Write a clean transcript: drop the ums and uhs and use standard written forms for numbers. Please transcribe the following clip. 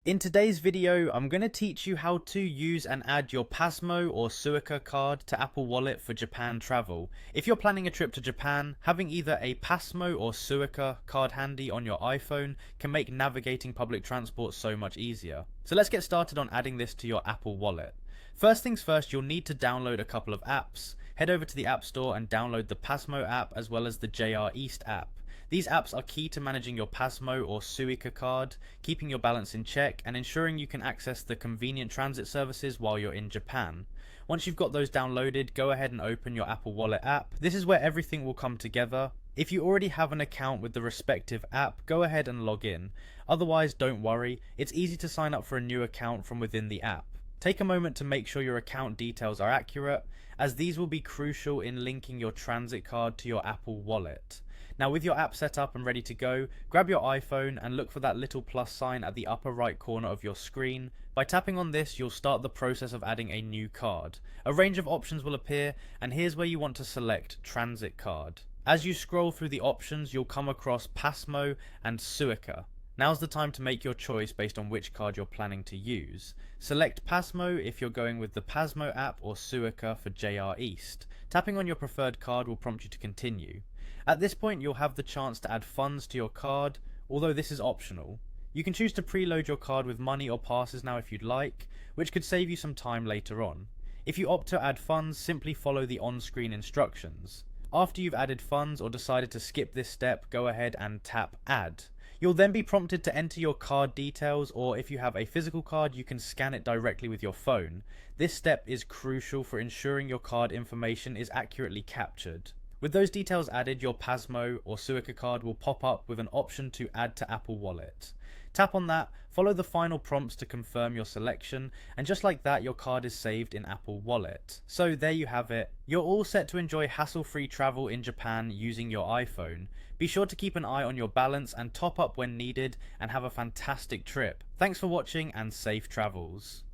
In today's video, I'm going to teach you how to use and add your Pasmo or Suica card to Apple Wallet for Japan travel. If you're planning a trip to Japan, having either a Pasmo or Suica card handy on your iPhone can make navigating public transport so much easier. So let's get started on adding this to your Apple Wallet. First things first, you'll need to download a couple of apps. Head over to the App Store and download the Pasmo app as well as the JR East app. These apps are key to managing your Pasmo or Suica card, keeping your balance in check, and ensuring you can access the convenient transit services while you're in Japan. Once you've got those downloaded, go ahead and open your Apple Wallet app. This is where everything will come together. If you already have an account with the respective app, go ahead and log in. Otherwise, don't worry, it's easy to sign up for a new account from within the app. Take a moment to make sure your account details are accurate, as these will be crucial in linking your transit card to your Apple Wallet. Now with your app set up and ready to go, grab your iPhone and look for that little plus sign at the upper right corner of your screen. By tapping on this, you'll start the process of adding a new card. A range of options will appear, and here's where you want to select Transit Card. As you scroll through the options, you'll come across Pasmo and Suica. Now's the time to make your choice based on which card you're planning to use. Select Pasmo if you're going with the Pasmo app or Suica for JR East. Tapping on your preferred card will prompt you to continue. At this point, you'll have the chance to add funds to your card, although this is optional. You can choose to preload your card with money or passes now if you'd like, which could save you some time later on. If you opt to add funds, simply follow the on-screen instructions. After you've added funds or decided to skip this step, go ahead and tap Add. You'll then be prompted to enter your card details, or if you have a physical card, you can scan it directly with your phone. This step is crucial for ensuring your card information is accurately captured. With those details added, your Pasmo or Suica card will pop up with an option to add to Apple Wallet. Tap on that, follow the final prompts to confirm your selection, and just like that, your card is saved in Apple Wallet. So there you have it. You're all set to enjoy hassle-free travel in Japan using your iPhone. Be sure to keep an eye on your balance and top up when needed, and have a fantastic trip. Thanks for watching and safe travels.